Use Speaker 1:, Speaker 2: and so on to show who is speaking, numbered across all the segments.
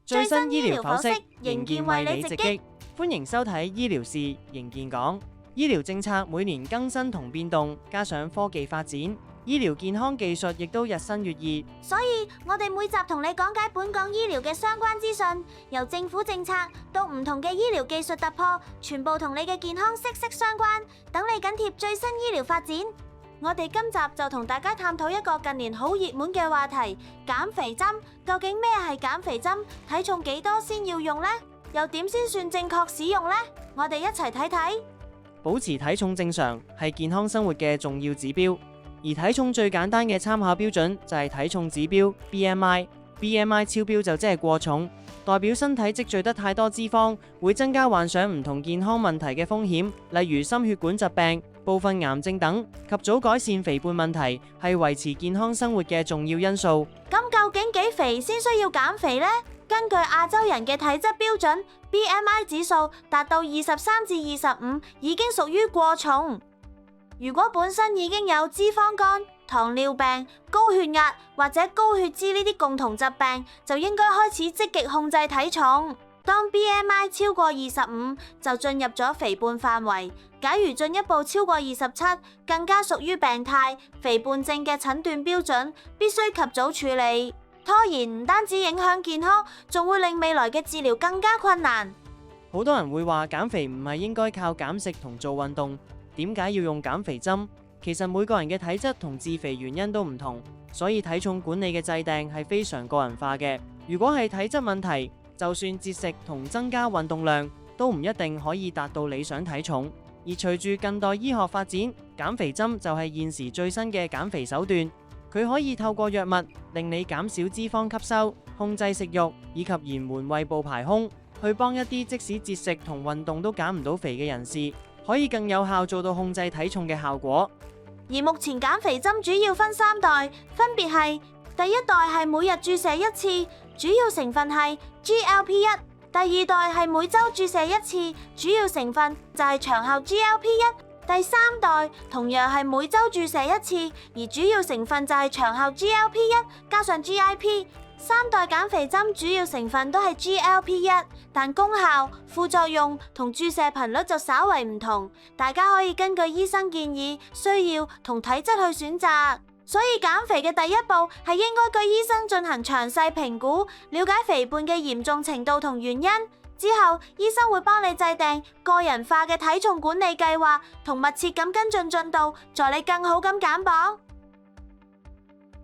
Speaker 1: 最新醫療剖析，仍健為你直擊。歡迎收睇醫療事，仍健講。醫療政策每年更新同變動，加上科技發展，醫療健康技術亦都日新月異。
Speaker 2: 所以我哋每集同你講解本港醫療嘅相關資訊，由政府政策到唔同嘅醫療技術突破，全部同你嘅健康息息相關，等你緊貼最新醫療發展。我哋今集就同大家探討一個近年好熱門嘅話題：減肥針。究竟咩係減肥針？體重幾多先要用呢？又點先算正確使用呢？我哋一齊睇睇。
Speaker 1: 保持體重正常係健康生活嘅重要指標，而體重最簡單嘅參考標準就係體重指標 BMI。BMI 超標就即係過重，代表身體積聚得太多脂肪，會增加患上唔同健康問題嘅風險，例如心血管疾病、部分癌症等。及早改善肥胖問題係維持健康生活嘅重要因素。
Speaker 2: 咁究竟幾肥先需要減肥呢？根據亞洲人嘅體質標準 ，BMI 指數達到23至25已經屬於過重。如果本身已經有脂肪肝、糖尿病、高血壓或者高血脂呢啲共同疾病，就應該開始積極控制體重。當 BMI 超過25，就進入咗肥胖範圍。假如進一步超過27，更加屬於病態肥胖症嘅診斷標準，必須及早處理。拖延唔單止影響健康，仲會令未來嘅治療更加困難。
Speaker 1: 好多人會話減肥唔係應該靠減食同做運動，點解要用減肥針？其實每個人嘅體質同致肥原因都唔同，所以體重管理嘅制定係非常個人化嘅。如果係體質問題，就算節食同增加運動量，都唔一定可以達到理想體重。而隨住近代醫學發展，減肥針就係現時最新嘅減肥手段。佢可以透過藥物令你減少脂肪吸收、控制食慾以及延緩胃部排空，去幫一啲即使節食同運動都減唔到肥嘅人士，可以更有效做到控制體重嘅效果。
Speaker 2: 而目前減肥針主要分3代，分別係第一代係每日注射1次，主要成分係 GLP-1；第二代係每週注射1次，主要成分就係長效 GLP-1；第3代同樣係每週注射1次，而主要成分就係長效 GLP-1 加上 GIP。3代減肥針主要成分都係 GLP-1，但功效、副作用同注射頻率就稍為唔同，大家可以根據醫生建議、需要同體質去選擇。所以減肥嘅第一步係應該據醫生進行詳細評估，了解肥胖嘅嚴重程度同原因。之後，醫生會幫你制定個人化嘅體重管理計劃，同密切咁跟進進度，助你更好咁減磅。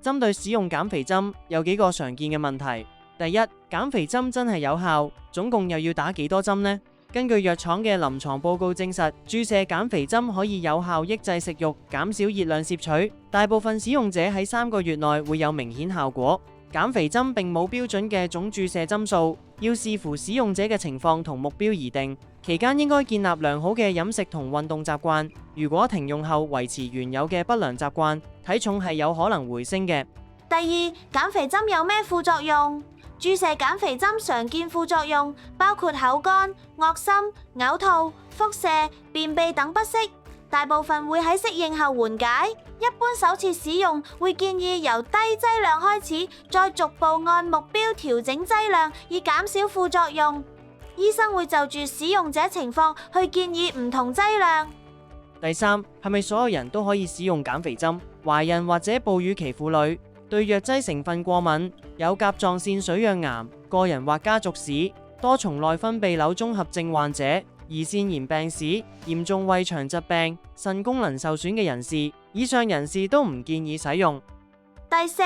Speaker 1: 針對使用減肥針，有幾個常見嘅問題。第一，減肥針真係有效？總共又要打幾多針呢？根據藥廠嘅臨床報告證實，注射減肥針可以有效抑制食慾，減少熱量攝取。大部分使用者喺3個月內會有明顯效果。減肥針並冇標準嘅總注射針數，要視乎使用者嘅情況同目標而定。期間應該建立良好嘅飲食同運動習慣。如果停用後維持原有嘅不良習慣，體重係有可能回升嘅。
Speaker 2: 第二，減肥針有咩副作用？注射減肥針常見副作用包括口乾、噁心、嘔吐、腹瀉、便秘等不適，大部分會喺適應後緩解。一般首次使用會建議由低劑量開始，再逐步按目標調整劑量，以減少副作用。醫生會就住使用者情況去建議唔同劑量。
Speaker 1: 第三，係咪所有人都可以使用減肥針？懷孕或者哺乳期婦女、對藥劑成分過敏、有甲狀腺水樣癌、個人或家族史、多重內分泌瘤綜合症患者、胰腺炎病史、嚴重胃腸疾病、腎功能受損嘅人士，以上人士都唔建議使用。
Speaker 2: 第四，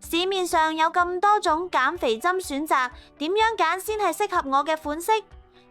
Speaker 2: 市面上有咁多種減肥針選擇，點樣揀先係適合我嘅款式？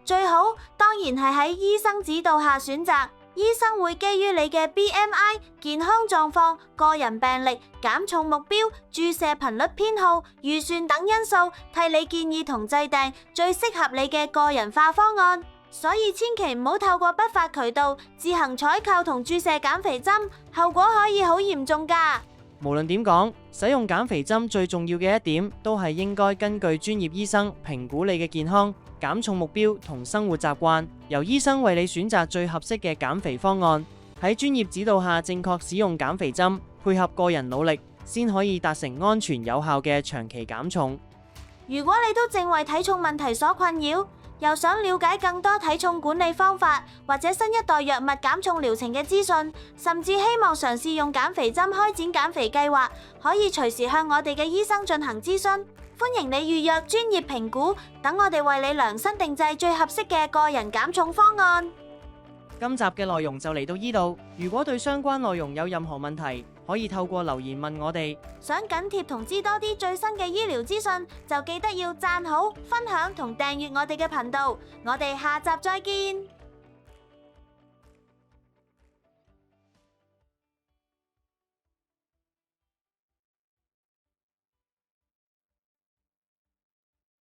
Speaker 2: 最好當然係喺醫生指導下選擇。醫生會基於你嘅 BMI、健康狀況、個人病歷、減重目標、注射頻率偏好、預算等因素，替你建議同制定最適合你嘅個人化方案。所以千祈唔好透過不法渠道自行採購同注射減肥針，後果可以好嚴重㗎。
Speaker 1: 無論點講，使用減肥針最重要嘅一點，都係應該根據專業醫生評估你嘅健康、減重目標同生活習慣，由醫生為你選擇最合適嘅減肥方案。喺專業指導下正確使用減肥針，配合個人努力，先可以達成安全有效嘅長期減重。
Speaker 2: 如果你都正為體重問題所困擾，又想了解更多體重管理方法或者新一代藥物減重療程嘅資訊，甚至希望嘗試用減肥針開展減肥計劃，可以隨時向我哋嘅醫生進行諮詢。歡迎你預約專業評估，等我哋為你量身定製最合適嘅個人減重方案。
Speaker 1: 今集嘅內容就嚟到呢度，如果對相關內容有任何問題，可以透過留言問我哋。
Speaker 2: 想緊貼同知多啲最新嘅醫療資訊，就記得要讚好、分享同訂閱我哋嘅頻道。我哋下集再見。